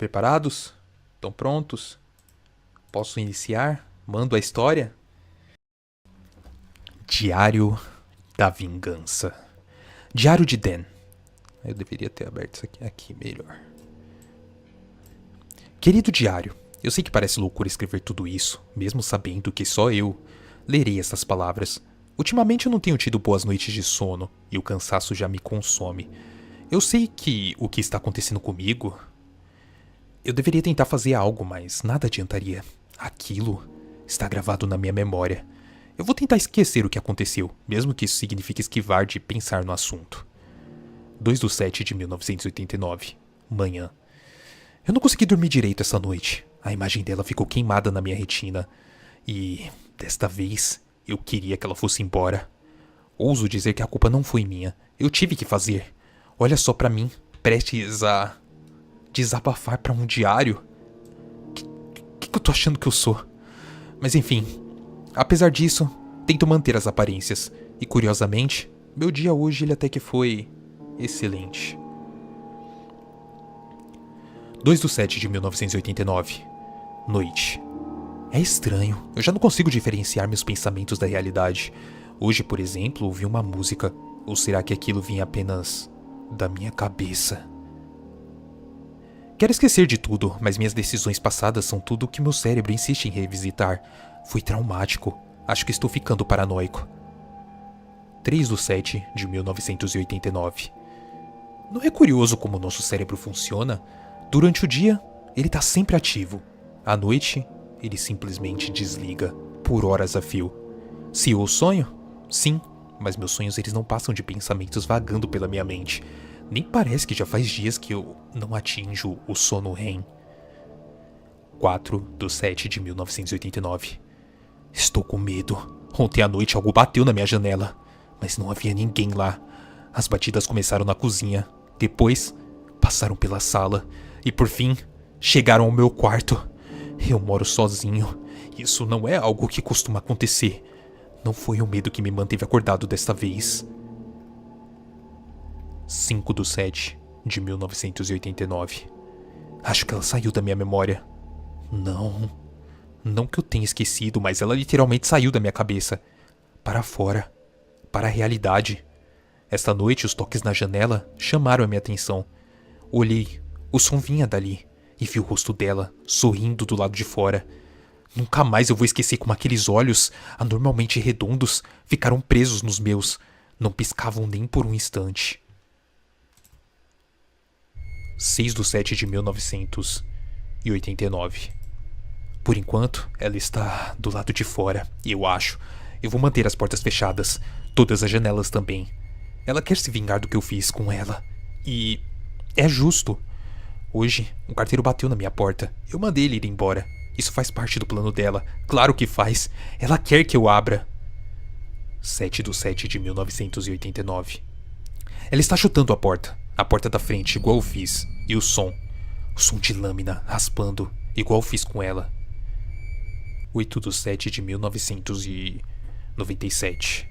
Preparados? Estão prontos? Posso iniciar? Mando a história? Diário da Vingança. Diário de Dan. Eu deveria ter aberto isso aqui melhor. Querido diário, eu sei que parece loucura escrever tudo isso, mesmo sabendo que só eu lerei essas palavras. Ultimamente eu não tenho tido boas noites de sono e o cansaço já me consome. Eu sei que o que está acontecendo comigo... Eu deveria tentar fazer algo, mas nada adiantaria. Aquilo está gravado na minha memória. Eu vou tentar esquecer o que aconteceu, mesmo que isso signifique esquivar de pensar no assunto. 2/7/1989, manhã. Eu não consegui dormir direito essa noite. A imagem dela ficou queimada na minha retina. E, desta vez, eu queria que ela fosse embora. Ouso dizer que a culpa não foi minha. Eu tive que fazer. Olha só pra mim, prestes a desabafar pra um diário. Que eu tô achando que eu sou? Mas enfim, apesar disso, tento manter as aparências. E curiosamente, meu dia hoje ele até que foi excelente. 2/7/1989, noite. É estranho, eu já não consigo diferenciar meus pensamentos da realidade. Hoje, por exemplo, ouvi uma música. Ou será que aquilo vinha apenas da minha cabeça? Quero esquecer de tudo, mas minhas decisões passadas são tudo o que meu cérebro insiste em revisitar. Foi traumático. Acho que estou ficando paranoico. 3/7/1989. Não é curioso como o nosso cérebro funciona? Durante o dia, ele está sempre ativo. À noite, ele simplesmente desliga, por horas a fio. Se eu sonho? Sim, mas meus sonhos eles não passam de pensamentos vagando pela minha mente. Nem parece que já faz dias que eu não atinjo o sono REM. 4/7/1989. Estou com medo. Ontem à noite algo bateu na minha janela, mas não havia ninguém lá. As batidas começaram na cozinha, depois passaram pela sala e por fim chegaram ao meu quarto. Eu moro sozinho. Isso não é algo que costuma acontecer. Não foi o medo que me manteve acordado desta vez. 5/7/1989. Acho que ela saiu da minha memória. Não que eu tenha esquecido, mas ela literalmente saiu da minha cabeça. Para fora. Para a realidade. Esta noite os toques na janela chamaram a minha atenção. Olhei. O som vinha dali. E vi o rosto dela, sorrindo do lado de fora. Nunca mais eu vou esquecer como aqueles olhos, anormalmente redondos, ficaram presos nos meus. Não piscavam nem por um instante. 6/7/1989. Por enquanto, ela está do lado de fora, eu acho. Eu vou manter as portas fechadas, todas as janelas também. Ela quer se vingar do que eu fiz com ela. E é justo. Hoje, um carteiro bateu na minha porta. Eu mandei ele ir embora. Isso faz parte do plano dela. Claro que faz. Ela quer que eu abra. 7/7/1989. Ela está chutando a porta da frente, igual eu fiz. E o som de lâmina raspando, igual eu fiz com ela. 8/7/1997.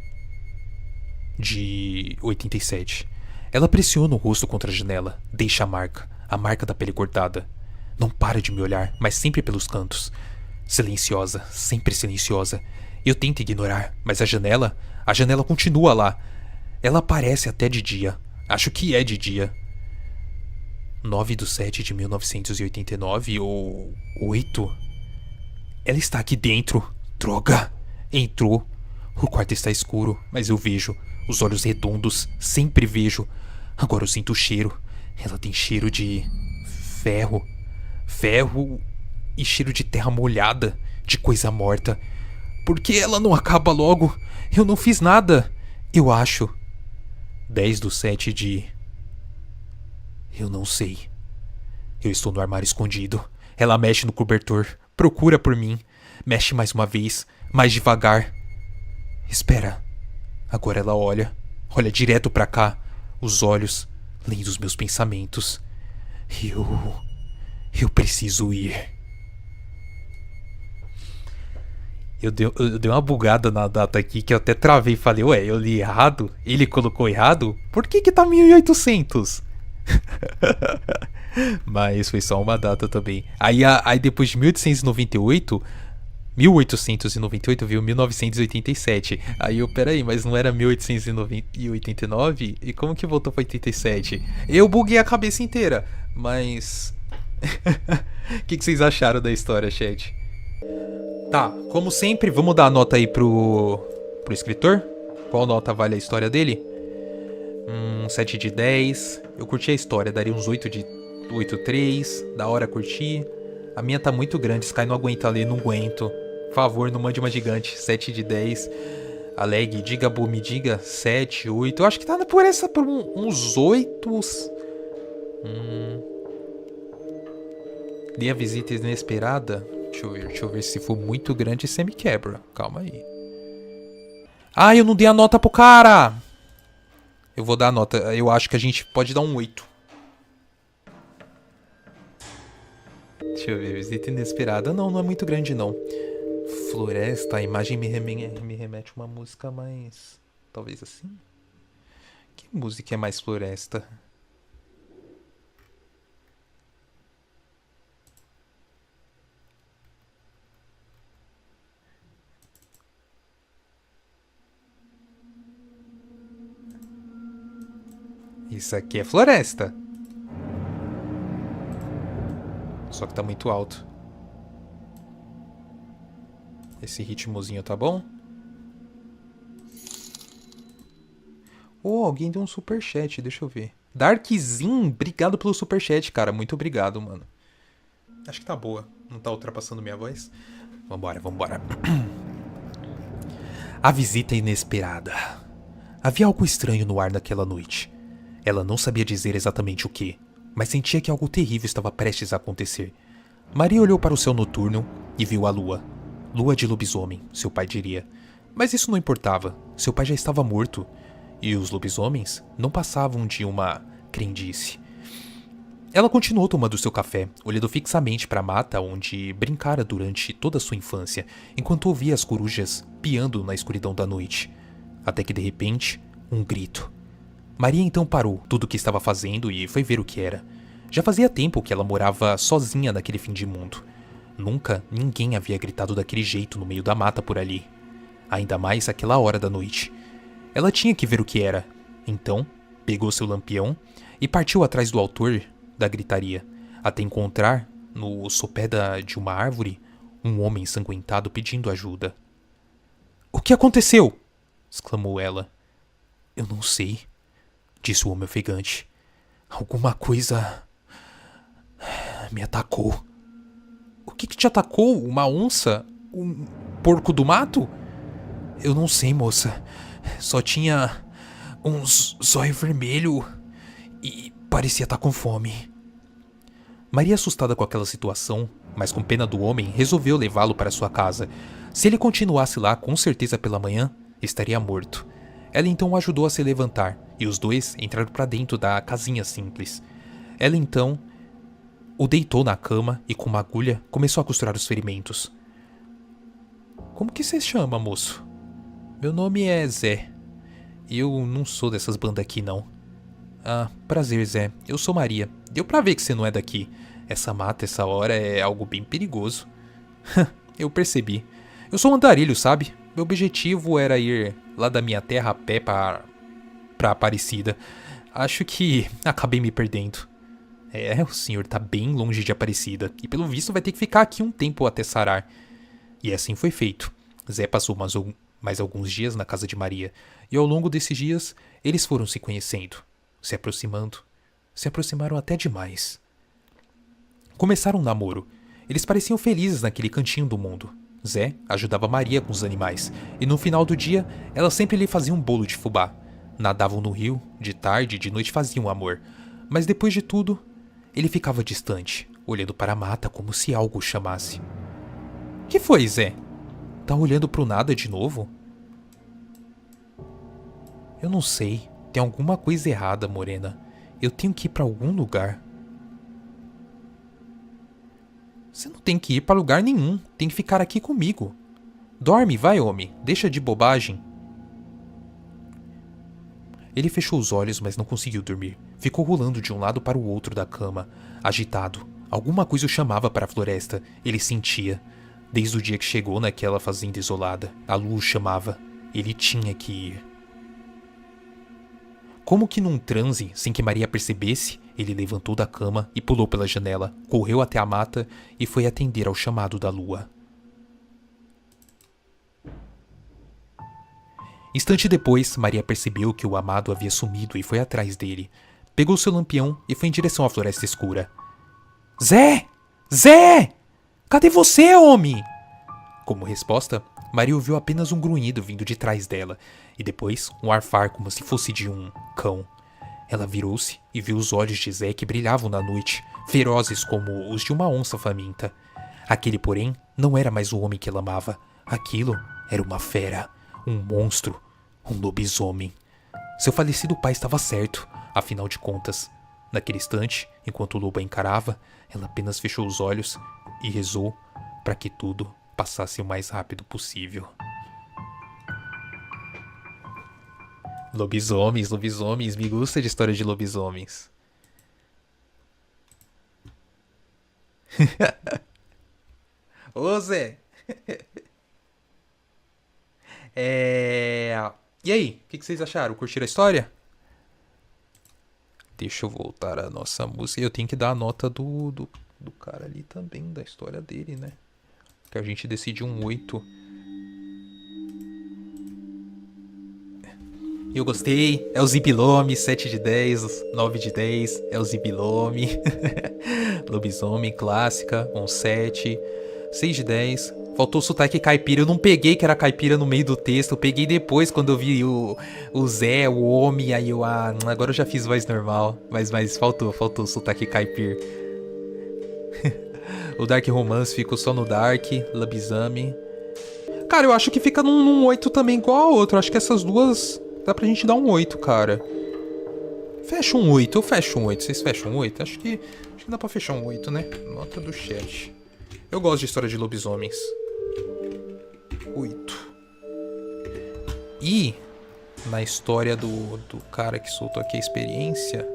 De 87. Ela pressiona o rosto contra a janela, deixa a marca da pele cortada. Não para de me olhar, mas sempre pelos cantos. Silenciosa, sempre silenciosa. Eu tento ignorar, mas a janela continua lá. Ela aparece até de dia. Acho que é de dia. 9/7/1989 ou 8? Ela está aqui dentro. Droga! Entrou. O quarto está escuro, mas eu vejo. Os olhos redondos, sempre vejo. Agora eu sinto o cheiro. Ela tem cheiro de ferro. Ferro e cheiro de terra molhada, de coisa morta. Por que ela não acaba logo? Eu não fiz nada. Eu acho. 10/7 de... Eu não sei. Eu estou no armário escondido. Ela mexe no cobertor, procura por mim. Mexe mais uma vez, mais devagar. Espera. Agora ela olha direto pra cá. Os olhos lendo os meus pensamentos. Eu preciso ir. Eu dei uma bugada na data aqui que eu até travei e falei, ué, eu li errado? Ele colocou errado? Por que tá 1800? Mas foi só uma data também. Aí depois de 1898, 1898 veio 1987. Aí eu, peraí, mas não era 1889? E como que voltou pra 87? Eu buguei a cabeça inteira, mas... O que vocês acharam da história, chat? Tá, como sempre, vamos dar a nota aí pro escritor? Qual nota vale a história dele? 7 de 10. Eu curti a história, daria uns 8,3. Da hora curti. A minha tá muito grande, Sky não aguenta ler, não aguento. Por favor, não mande uma gigante. 7 de 10. A lag, diga boa, me diga. 7, 8. Eu acho que tá por uns 8. Dê a visita inesperada. Deixa eu ver se for muito grande você me quebra. Calma aí. Ah, eu não dei a nota pro cara! Eu vou dar a nota. Eu acho que a gente pode dar um 8. Deixa eu ver. Visita inesperada. Não é muito grande não. Floresta. A imagem me remete a uma música mais... Talvez assim? Que música é mais floresta? Isso aqui é floresta. Só que tá muito alto. Esse ritmozinho tá bom? Oh, alguém deu um superchat, deixa eu ver. Darkzin, obrigado pelo superchat, cara. Muito obrigado, mano. Acho que tá boa. Não tá ultrapassando minha voz? Vambora. A visita inesperada. Havia algo estranho no ar naquela noite. Ela não sabia dizer exatamente o que, mas sentia que algo terrível estava prestes a acontecer. Maria olhou para o céu noturno e viu a lua. Lua de lobisomem, seu pai diria. Mas isso não importava, seu pai já estava morto. E os lobisomens não passavam de uma crendice. Ela continuou tomando seu café, olhando fixamente para a mata onde brincara durante toda a sua infância, enquanto ouvia as corujas piando na escuridão da noite. Até que de repente, um grito. Maria então parou tudo o que estava fazendo e foi ver o que era. Já fazia tempo que ela morava sozinha naquele fim de mundo. Nunca ninguém havia gritado daquele jeito no meio da mata por ali. Ainda mais àquela hora da noite. Ela tinha que ver o que era. Então, pegou seu lampião e partiu atrás do autor da gritaria, até encontrar, no sopé de uma árvore, um homem ensanguentado pedindo ajuda. "O que aconteceu?" exclamou ela. "Eu não sei", disse o homem ofegante. "Alguma coisa me atacou." "O que te atacou? Uma onça? Um porco do mato?" "Eu não sei, moça. Só tinha uns zóio vermelho e parecia estar com fome." Maria, assustada com aquela situação, mas com pena do homem, resolveu levá-lo para sua casa. Se ele continuasse lá, com certeza pela manhã, estaria morto. Ela então o ajudou a se levantar, e os dois entraram para dentro da casinha simples. Ela então o deitou na cama e com uma agulha começou a costurar os ferimentos. "Como que você chama, moço?" "Meu nome é Zé. Eu não sou dessas bandas aqui, não." "Ah, prazer, Zé. Eu sou Maria. Deu pra ver que você não é daqui. Essa mata, essa hora, é algo bem perigoso." "Eu percebi. Eu sou um andarilho, sabe? Meu objetivo era ir lá da minha terra a pé pra Aparecida. Acho que acabei me perdendo." O senhor tá bem longe de Aparecida. E pelo visto vai ter que ficar aqui um tempo até sarar." E assim foi feito. Zé passou mais alguns dias na casa de Maria. E ao longo desses dias, eles foram se conhecendo, se aproximando. Se aproximaram até demais. Começaram um namoro. Eles pareciam felizes naquele cantinho do mundo. Zé ajudava Maria com os animais, e no final do dia, ela sempre lhe fazia um bolo de fubá. Nadavam no rio, de tarde e de noite faziam amor. Mas depois de tudo, ele ficava distante, olhando para a mata como se algo o chamasse. "Que foi, Zé? Tá olhando pro nada de novo?" "Eu não sei. Tem alguma coisa errada, morena. Eu tenho que ir pra algum lugar." "Você não tem que ir pra lugar nenhum. Tem que ficar aqui comigo." "Dorme, vai, homem. Deixa de bobagem." Ele fechou os olhos, mas não conseguiu dormir. Ficou rolando de um lado para o outro da cama, agitado. Alguma coisa o chamava para a floresta. Ele sentia. Desde o dia que chegou naquela fazenda isolada, a lua o chamava. Ele tinha que ir. Como que num transe, sem que Maria percebesse, ele levantou da cama e pulou pela janela, correu até a mata e foi atender ao chamado da lua. Instante depois, Maria percebeu que o amado havia sumido e foi atrás dele. Pegou seu lampião e foi em direção à floresta escura. Zé! Zé! Cadê você, homem? Como resposta, Maria ouviu apenas um grunhido vindo de trás dela, e depois um arfar como se fosse de um cão. Ela virou-se e viu os olhos de Zé que brilhavam na noite, ferozes como os de uma onça faminta. Aquele, porém, não era mais o homem que ela amava. Aquilo era uma fera, um monstro, um lobisomem. Seu falecido pai estava certo, afinal de contas. Naquele instante, enquanto o lobo a encarava, ela apenas fechou os olhos e rezou para que tudo passasse o mais rápido possível. Lobisomens, lobisomens, me gusta de história de lobisomens. Ô Zé! E aí, o que vocês acharam? Curtiram a história? Deixa eu voltar a nossa música. Eu tenho que dar a nota do cara ali também, da história dele, né? Que a gente decide um 8. Eu gostei. É o Zibilome, 7 de 10, 9 de 10. É o Zibilome. Lobisomem, clássica, um 7. 6 de 10. Faltou o sotaque caipira. Eu não peguei que era caipira no meio do texto. Eu peguei depois quando eu vi o Zé, o homem. Aí eu, agora eu já fiz voz normal. Mas faltou o sotaque caipira. O Dark Romance ficou só no Dark. Lobisomem. Cara, eu acho que fica num 8 também igual ao outro. Acho que essas duas dá pra gente dar um 8, cara. Fecha um 8. Eu fecho um 8. Vocês fecham um 8? Acho que dá pra fechar um 8, né? Nota do chat. Eu gosto de história de lobisomens. 8. E na história do cara que soltou aqui a experiência,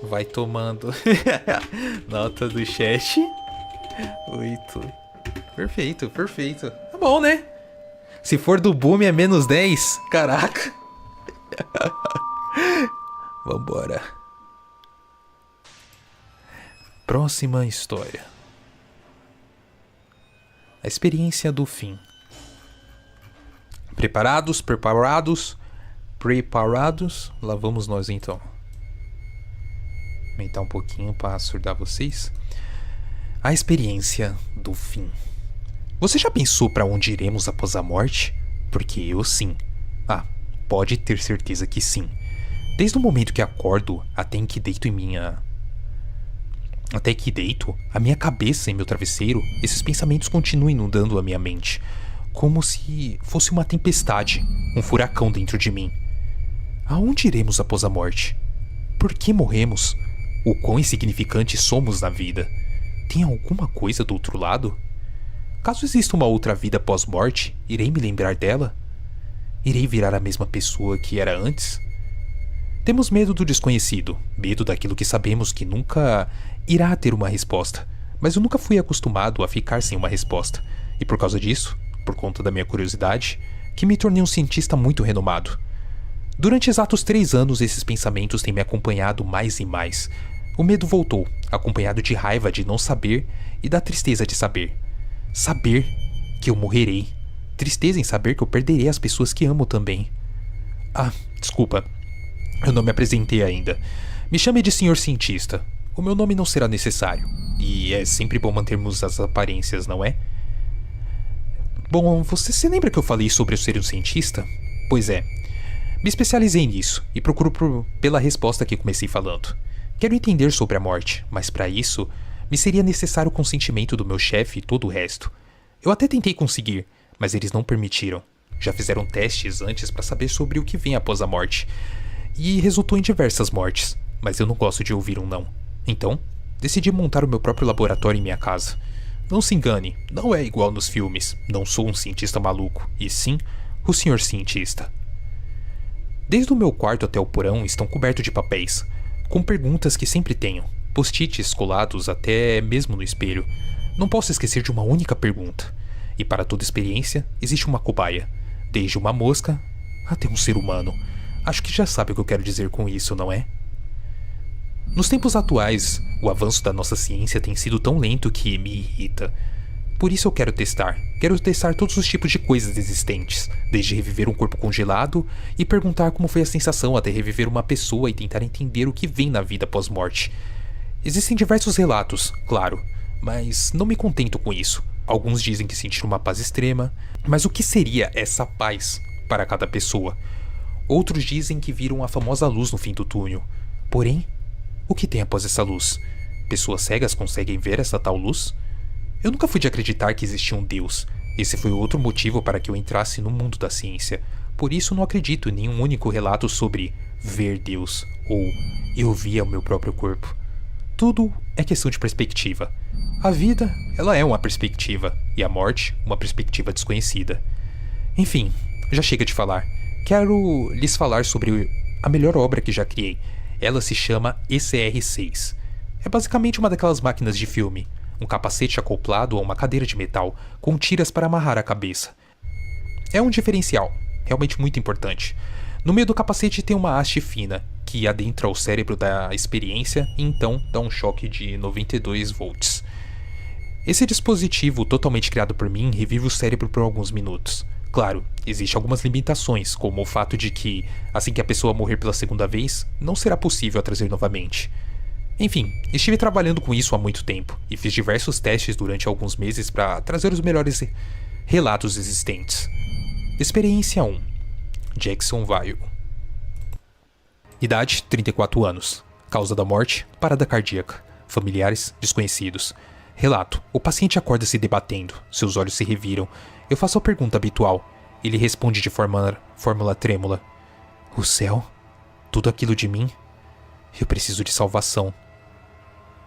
vai tomando nota do chat. 8. Perfeito, perfeito. Tá bom, né? Se for do Boom é menos 10. Caraca. Vambora. Próxima história. A experiência do fim. Preparados? Preparados? Preparados? Lá vamos nós então. Aumentar um pouquinho para surdar vocês. A experiência do fim. Você já pensou para onde iremos após a morte? Porque eu sim. Pode ter certeza que sim. Desde o momento que acordo até que deito a minha cabeça em meu travesseiro, esses pensamentos continuam inundando a minha mente, como se fosse uma tempestade, um furacão dentro de mim. Aonde iremos após a morte? Por que morremos? O quão insignificantes somos na vida? Tem alguma coisa do outro lado? Caso exista uma outra vida pós-morte, irei me lembrar dela? Irei virar a mesma pessoa que era antes? Temos medo do desconhecido, medo daquilo que sabemos que nunca irá ter uma resposta. Mas eu nunca fui acostumado a ficar sem uma resposta. E por causa disso, por conta da minha curiosidade, que me tornei um cientista muito renomado. Durante exatos 3 anos, esses pensamentos têm me acompanhado mais e mais. O medo voltou, acompanhado de raiva de não saber e da tristeza de saber. Saber que eu morrerei. Tristeza em saber que eu perderei as pessoas que amo também. Desculpa. Eu não me apresentei ainda. Me chame de senhor cientista. O meu nome não será necessário. E é sempre bom mantermos as aparências, não é? Bom, você se lembra que eu falei sobre eu ser um cientista? Pois é. Me especializei nisso e procuro pela resposta que comecei falando. Quero entender sobre a morte, mas para isso, me seria necessário o consentimento do meu chefe e todo o resto. Eu até tentei conseguir, mas eles não permitiram. Já fizeram testes antes para saber sobre o que vem após a morte. E resultou em diversas mortes, mas eu não gosto de ouvir um não. Então, decidi montar o meu próprio laboratório em minha casa. Não se engane, não é igual nos filmes. Não sou um cientista maluco, e sim o senhor cientista. Desde o meu quarto até o porão estão cobertos de papéis, com perguntas que sempre tenho, post-its colados até mesmo no espelho. Não posso esquecer de uma única pergunta. E para toda experiência, existe uma cobaia, desde uma mosca até um ser humano. Acho que já sabe o que eu quero dizer com isso, não é? Nos tempos atuais, o avanço da nossa ciência tem sido tão lento que me irrita. Por isso eu quero testar. Quero testar todos os tipos de coisas existentes, desde reviver um corpo congelado e perguntar como foi a sensação até reviver uma pessoa e tentar entender o que vem na vida pós-morte. Existem diversos relatos, claro, mas não me contento com isso. Alguns dizem que sentiram uma paz extrema, mas o que seria essa paz para cada pessoa? Outros dizem que viram a famosa luz no fim do túnel. Porém, o que tem após essa luz? Pessoas cegas conseguem ver essa tal luz? Eu nunca fui de acreditar que existia um Deus. Esse foi outro motivo para que eu entrasse no mundo da ciência. Por isso não acredito em nenhum único relato sobre ver Deus ou eu via o meu próprio corpo. Tudo é questão de perspectiva. A vida, ela é uma perspectiva, e a morte, uma perspectiva desconhecida. Enfim, já chega de falar. Quero lhes falar sobre a melhor obra que já criei. Ela se chama ECR6. É basicamente uma daquelas máquinas de filme. Um capacete acoplado a uma cadeira de metal, com tiras para amarrar a cabeça. É um diferencial, realmente muito importante. No meio do capacete tem uma haste fina, que adentra o cérebro da experiência e então dá um choque de 92 volts. Esse dispositivo, totalmente criado por mim, revive o cérebro por alguns minutos. Claro, existem algumas limitações, como o fato de que, assim que a pessoa morrer pela segunda vez, não será possível a trazer novamente. Enfim, estive trabalhando com isso há muito tempo, e fiz diversos testes durante alguns meses para trazer os melhores relatos existentes. Experiência 1. Jacksonville. Idade, 34 anos. Causa da morte, parada cardíaca. Familiares, desconhecidos. Relato, o paciente acorda se debatendo, seus olhos se reviram. Eu faço a pergunta habitual. Ele responde de fórmula trêmula. O céu? Tudo aquilo de mim? Eu preciso de salvação.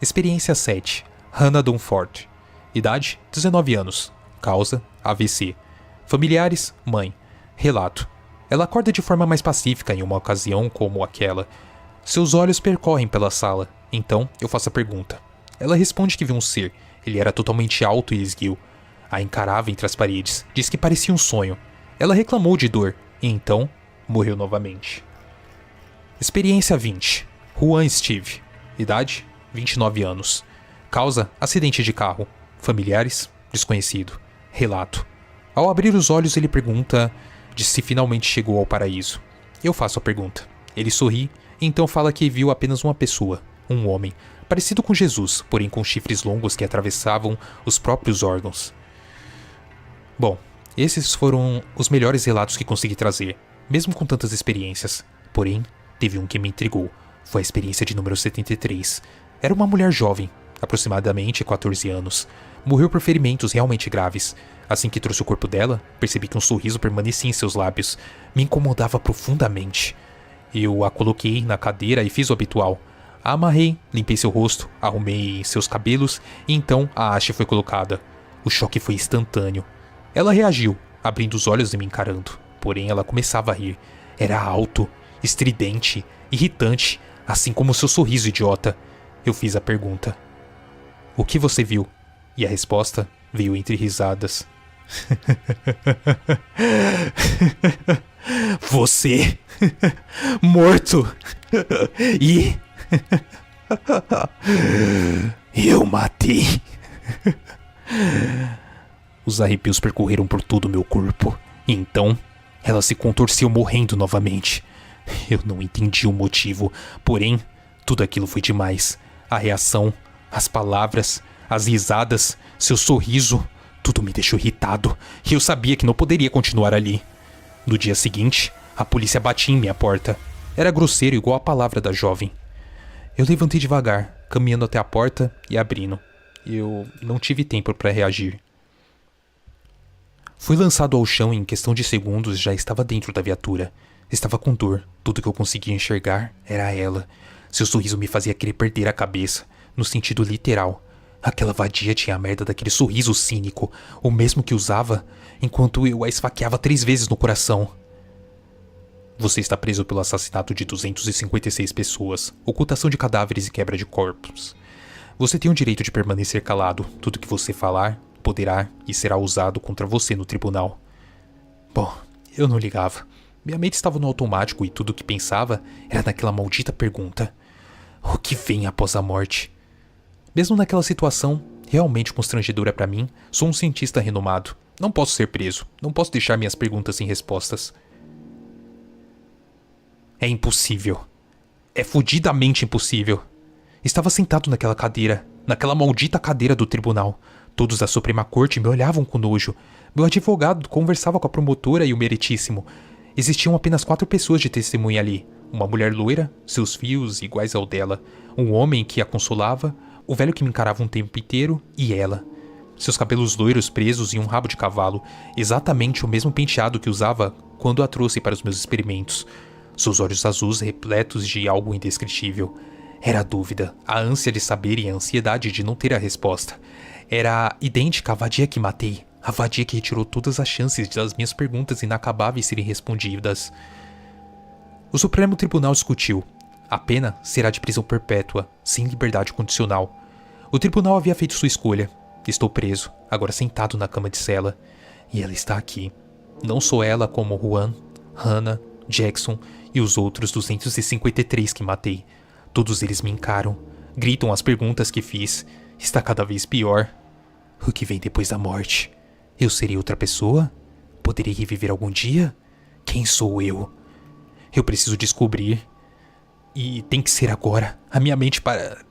Experiência 7. Hannah Dunford. Idade, 19 anos. Causa, AVC. Familiares, mãe. Relato. Ela acorda de forma mais pacífica em uma ocasião como aquela. Seus olhos percorrem pela sala. Então, eu faço a pergunta. Ela responde que viu um ser. Ele era totalmente alto e esguio. A encarava entre as paredes. Diz que parecia um sonho. Ela reclamou de dor. E então, morreu novamente. Experiência 20. Juan Steve. Idade, 29 anos. Causa, acidente de carro. Familiares, desconhecido. Relato. Ao abrir os olhos, ele pergunta de se finalmente chegou ao paraíso. Eu faço a pergunta. Ele sorri, e então fala que viu apenas uma pessoa, um homem, parecido com Jesus, porém com chifres longos que atravessavam os próprios órgãos. Bom, esses foram os melhores relatos que consegui trazer, mesmo com tantas experiências. Porém, teve um que me intrigou. Foi a experiência de número 73. Era uma mulher jovem, aproximadamente 14 anos. Morreu por ferimentos realmente graves. Assim que trouxe o corpo dela, percebi que um sorriso permanecia em seus lábios. Me incomodava profundamente. Eu a coloquei na cadeira e fiz o habitual. A amarrei, limpei seu rosto, arrumei seus cabelos e então a haste foi colocada. O choque foi instantâneo. Ela reagiu, abrindo os olhos e me encarando. Porém, ela começava a rir. Era alto, estridente, irritante, assim como seu sorriso idiota. Eu fiz a pergunta. O que você viu? E a resposta veio entre risadas. Você morto e eu matei. Os arrepios percorreram por todo o meu corpo. E então ela se contorceu morrendo novamente. Eu não entendi o motivo, porém tudo aquilo foi demais. A reação, as palavras, as risadas, seu sorriso, tudo me deixou irritado e eu sabia que não poderia continuar ali. No dia seguinte, a polícia batia em minha porta. Era grosseiro igual a palavra da jovem. Eu levantei devagar, caminhando até a porta e abrindo. Eu não tive tempo para reagir. Fui lançado ao chão e em questão de segundos já estava dentro da viatura. Estava com dor. Tudo que eu conseguia enxergar era ela. Seu sorriso me fazia querer perder a cabeça, no sentido literal. Aquela vadia tinha a merda daquele sorriso cínico, o mesmo que usava enquanto eu a esfaqueava 3 vezes no coração. Você está preso pelo assassinato de 256 pessoas, ocultação de cadáveres e quebra de corpos. Você tem o direito de permanecer calado. Tudo que você falar poderá e será usado contra você no tribunal. Bom, eu não ligava. Minha mente estava no automático e tudo o que pensava era naquela maldita pergunta. O que vem após a morte? Mesmo naquela situação, realmente constrangedora para mim, sou um cientista renomado. Não posso ser preso. Não posso deixar minhas perguntas sem respostas. É impossível. É fudidamente impossível. Estava sentado naquela cadeira, naquela maldita cadeira do tribunal. Todos da Suprema Corte me olhavam com nojo. Meu advogado conversava com a promotora e o meritíssimo. Existiam apenas 4 pessoas de testemunha ali. Uma mulher loira, seus fios iguais ao dela, um homem que a consolava, o velho que me encarava um tempo inteiro e ela. Seus cabelos loiros presos em um rabo de cavalo, exatamente o mesmo penteado que usava quando a trouxe para os meus experimentos. Seus olhos azuis repletos de algo indescritível. Era a dúvida, a ânsia de saber e a ansiedade de não ter a resposta. Era idêntica à vadia que matei, a vadia que retirou todas as chances das minhas perguntas inacabáveis serem respondidas. O Supremo Tribunal discutiu. A pena será de prisão perpétua, sem liberdade condicional. O tribunal havia feito sua escolha. Estou preso, agora sentado na cama de cela. E ela está aqui. Não sou ela como Juan, Hannah, Jackson e os outros 253 que matei. Todos eles me encaram, gritam as perguntas que fiz. Está cada vez pior. O que vem depois da morte? Eu serei outra pessoa? Poderei reviver algum dia? Quem sou eu? Eu preciso descobrir. E tem que ser agora. A minha mente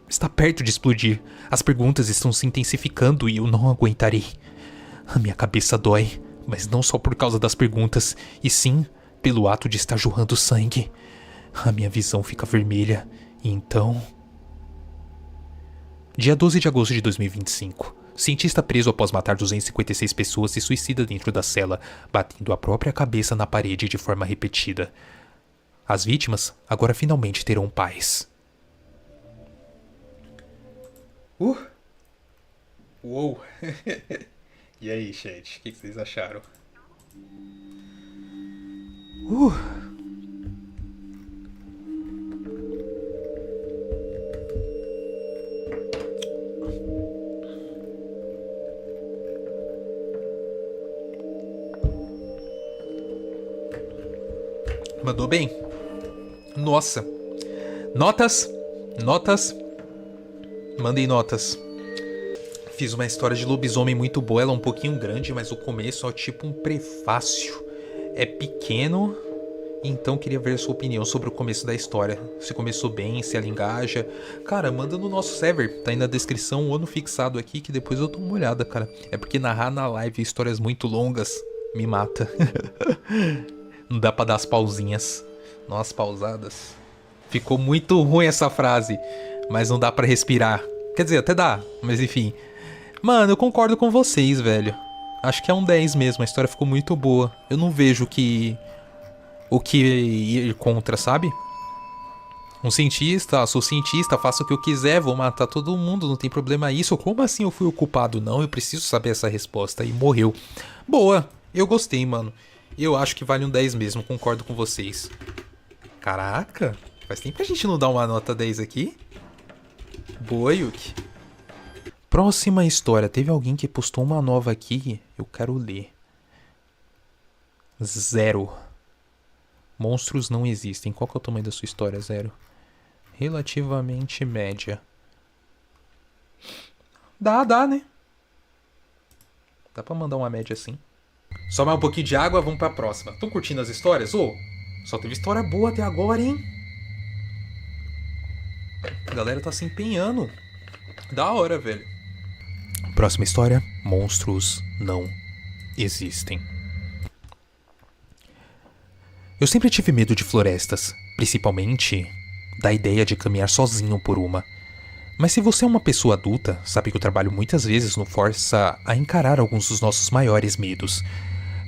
está perto de explodir. As perguntas estão se intensificando e eu não aguentarei. A minha cabeça dói, mas não só por causa das perguntas, e sim pelo ato de estar jorrando sangue. A minha visão fica vermelha, e então... Dia 12 de agosto de 2025. Cientista preso após matar 256 pessoas se suicida dentro da cela, batendo a própria cabeça na parede de forma repetida. As vítimas agora finalmente terão paz. Uou! E aí, chat? O que vocês acharam? Mandou bem? Nossa. Notas. Mandei notas. Fiz uma história de lobisomem muito boa. Ela é um pouquinho grande, mas o começo é tipo um prefácio. É pequeno, então queria ver a sua opinião sobre o começo da história. Se começou bem, se ela engaja. Cara, manda no nosso server. Tá aí na descrição o ano fixado aqui, que depois eu dou uma olhada, cara. É porque narrar na live histórias muito longas me mata. Não dá pra dar as pausinhas. Não as pausadas. Ficou muito ruim essa frase, mas não dá pra respirar. Quer dizer, até dá, mas enfim. Mano, eu concordo com vocês, velho. Acho que é um 10 mesmo, a história ficou muito boa. Eu não vejo o que ir contra, sabe? Sou cientista, faço o que eu quiser, vou matar todo mundo, não tem problema isso. Como assim eu fui o culpado? Não, eu preciso saber essa resposta. E morreu. Boa, eu gostei, mano. Eu acho que vale um 10 mesmo, concordo com vocês. Caraca, faz tempo que a gente não dá uma nota 10 aqui. Boa, Yuki. Próxima história. Teve alguém que postou uma nova aqui. Eu quero ler. 0. Monstros não existem. Qual que é o tamanho da sua história, 0? Relativamente média. Dá, né? Dá pra mandar uma média assim. Só mais um pouquinho de água, vamos pra próxima. Tão curtindo as histórias? Só teve história boa até agora, hein? A galera tá se empenhando. Da hora, velho. Próxima história. Monstros não existem. Eu sempre tive medo de florestas, principalmente da ideia de caminhar sozinho por uma. Mas se você é uma pessoa adulta, sabe que o trabalho muitas vezes nos força a encarar alguns dos nossos maiores medos.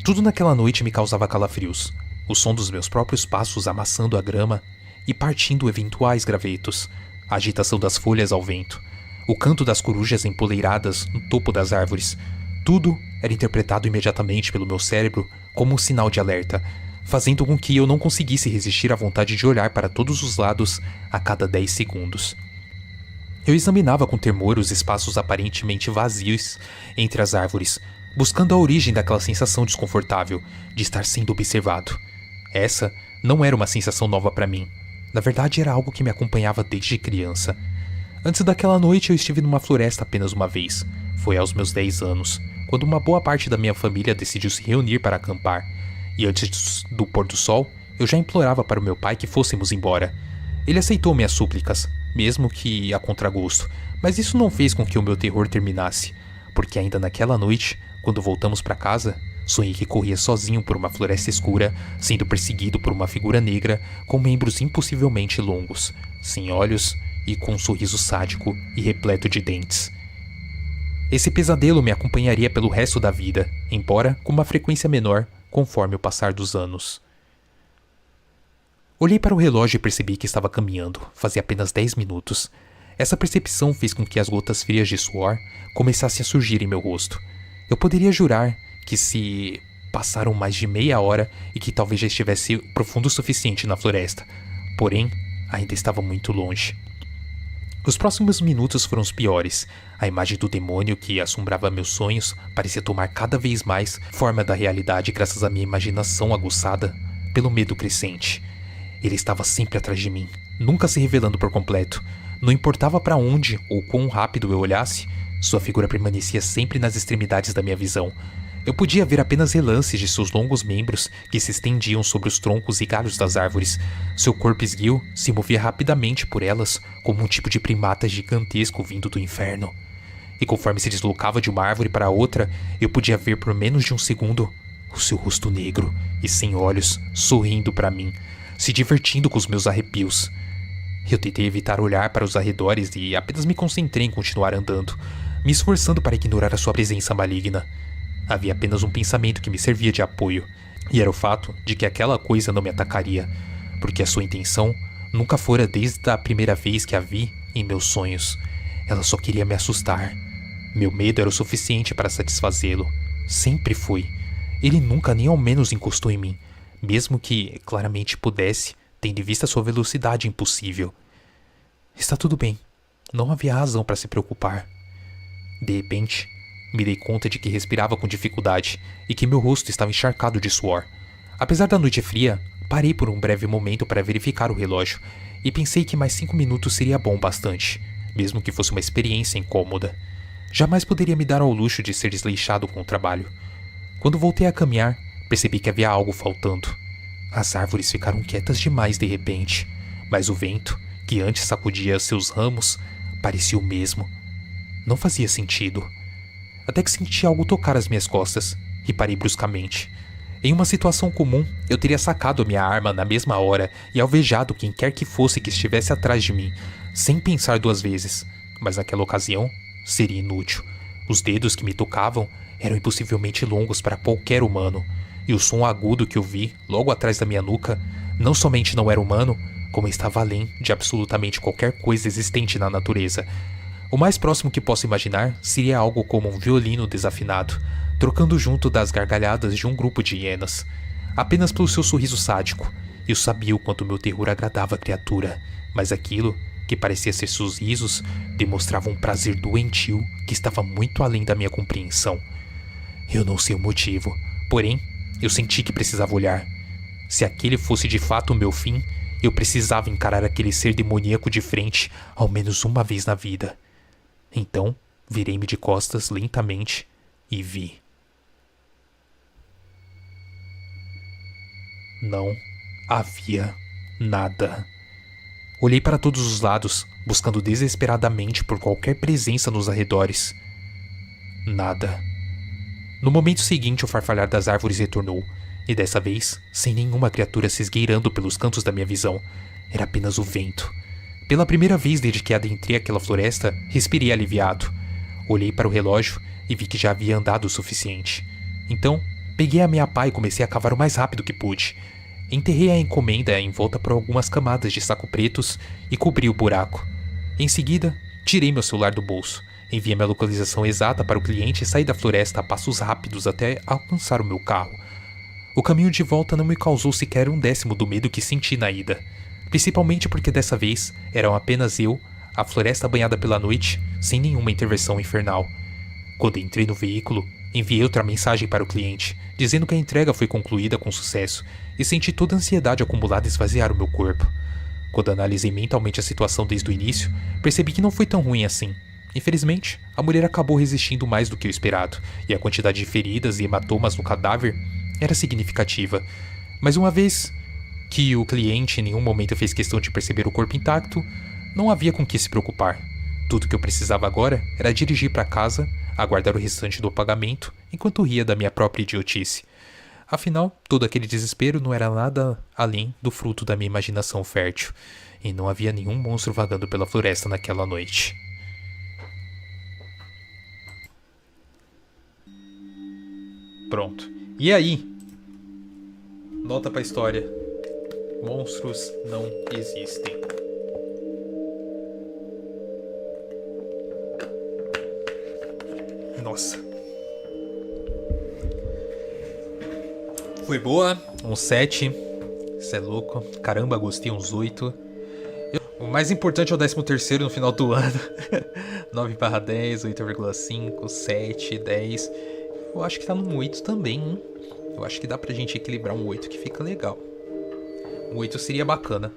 Tudo naquela noite me causava calafrios. O som dos meus próprios passos amassando a grama e partindo eventuais gravetos. A agitação das folhas ao vento. O canto das corujas empoleiradas no topo das árvores. Tudo era interpretado imediatamente pelo meu cérebro como um sinal de alerta. fazendo com que eu não conseguisse resistir à vontade de olhar para todos os lados a cada 10 segundos. Eu examinava com temor os espaços aparentemente vazios entre as árvores, buscando a origem daquela sensação desconfortável de estar sendo observado. Essa não era uma sensação nova para mim. Na verdade, era algo que me acompanhava desde criança. Antes daquela noite, eu estive numa floresta apenas uma vez. Foi aos meus 10 anos, quando uma boa parte da minha família decidiu se reunir para acampar. E antes do pôr do sol, eu já implorava para o meu pai que fôssemos embora. Ele aceitou minhas súplicas, mesmo que a contragosto, mas isso não fez com que o meu terror terminasse, porque ainda naquela noite, quando voltamos para casa, sonhei que corria sozinho por uma floresta escura, sendo perseguido por uma figura negra com membros impossivelmente longos, sem olhos e com um sorriso sádico e repleto de dentes. Esse pesadelo me acompanharia pelo resto da vida, embora com uma frequência menor conforme o passar dos anos. Olhei para o relógio e percebi que estava caminhando, fazia apenas 10 minutos. Essa percepção fez com que as gotas frias de suor começassem a surgir em meu rosto. Eu poderia jurar que se passaram mais de meia hora e que talvez já estivesse profundo o suficiente na floresta. Porém, ainda estava muito longe. Os próximos minutos foram os piores. A imagem do demônio que assombrava meus sonhos parecia tomar cada vez mais forma da realidade graças à minha imaginação aguçada pelo medo crescente. Ele estava sempre atrás de mim, nunca se revelando por completo. Não importava para onde ou quão rápido eu olhasse, sua figura permanecia sempre nas extremidades da minha visão. Eu podia ver apenas relances de seus longos membros que se estendiam sobre os troncos e galhos das árvores. Seu corpo esguio se movia rapidamente por elas, como um tipo de primata gigantesco vindo do inferno. E conforme se deslocava de uma árvore para outra, eu podia ver por menos de um segundo o seu rosto negro e sem olhos, sorrindo para mim, se divertindo com os meus arrepios. Eu tentei evitar olhar para os arredores e apenas me concentrei em continuar andando, me esforçando para ignorar a sua presença maligna. Havia apenas um pensamento que me servia de apoio, e era o fato de que aquela coisa não me atacaria, porque a sua intenção nunca fora desde a primeira vez que a vi em meus sonhos. Ela só queria me assustar. Meu medo era o suficiente para satisfazê-lo. Sempre foi. Ele nunca nem ao menos encostou em mim, mesmo que claramente pudesse, tendo em vista sua velocidade impossível. Está tudo bem. Não havia razão para se preocupar. De repente, me dei conta de que respirava com dificuldade e que meu rosto estava encharcado de suor. Apesar da noite fria, parei por um breve momento para verificar o relógio e pensei que mais 5 minutos seria bom bastante, mesmo que fosse uma experiência incômoda. Jamais poderia me dar ao luxo de ser desleixado com o trabalho. Quando voltei a caminhar, percebi que havia algo faltando. As árvores ficaram quietas demais de repente, mas o vento, que antes sacudia seus ramos, parecia o mesmo. Não fazia sentido. Até que senti algo tocar as minhas costas e parei bruscamente. Em uma situação comum, eu teria sacado a minha arma na mesma hora e alvejado quem quer que fosse que estivesse atrás de mim, sem pensar 2 vezes. Mas naquela ocasião, seria inútil. Os dedos que me tocavam eram impossivelmente longos para qualquer humano, e o som agudo que eu vi logo atrás da minha nuca não somente não era humano, como estava além de absolutamente qualquer coisa existente na natureza. O mais próximo que posso imaginar seria algo como um violino desafinado, trocando junto das gargalhadas de um grupo de hienas. Apenas pelo seu sorriso sádico, eu sabia o quanto meu terror agradava a criatura, mas aquilo, que parecia ser seus risos, demonstrava um prazer doentio que estava muito além da minha compreensão. Eu não sei o motivo, porém, eu senti que precisava olhar. Se aquele fosse de fato o meu fim, eu precisava encarar aquele ser demoníaco de frente ao menos uma vez na vida. Então, virei-me de costas lentamente e vi. Não havia nada. Olhei para todos os lados, buscando desesperadamente por qualquer presença nos arredores. Nada. No momento seguinte, o farfalhar das árvores retornou, e dessa vez, sem nenhuma criatura se esgueirando pelos cantos da minha visão. Era apenas o vento. Pela primeira vez desde que adentrei aquela floresta, respirei aliviado. Olhei para o relógio e vi que já havia andado o suficiente. Então, peguei a minha pá e comecei a cavar o mais rápido que pude. Enterrei a encomenda em volta por algumas camadas de saco pretos e cobri o buraco. Em seguida, tirei meu celular do bolso, enviei minha localização exata para o cliente e saí da floresta a passos rápidos até alcançar o meu carro. O caminho de volta não me causou sequer um décimo do medo que senti na ida. Principalmente porque dessa vez eram apenas eu, a floresta banhada pela noite, sem nenhuma intervenção infernal. Quando entrei no veículo, enviei outra mensagem para o cliente, dizendo que a entrega foi concluída com sucesso, e senti toda a ansiedade acumulada esvaziar o meu corpo. Quando analisei mentalmente a situação desde o início, percebi que não foi tão ruim assim. Infelizmente, a mulher acabou resistindo mais do que o esperado, e a quantidade de feridas e hematomas no cadáver era significativa. Mas uma vez que o cliente em nenhum momento fez questão de perceber o corpo intacto, não havia com que se preocupar. Tudo que eu precisava agora era dirigir para casa, aguardar o restante do pagamento, enquanto ria da minha própria idiotice. Afinal, todo aquele desespero não era nada além do fruto da minha imaginação fértil, e não havia nenhum monstro vagando pela floresta naquela noite. Pronto. E aí? Nota pra história. Monstros não existem. Nossa. Foi boa. Um 7. Isso é louco. Caramba, gostei. Uns 8. O mais importante é o 13º no final do ano. 9/10, 8,5, 7, 10. Eu acho que tá num 8 também, hein? Eu acho que dá pra gente equilibrar um 8 que fica legal. Um 8 seria bacana.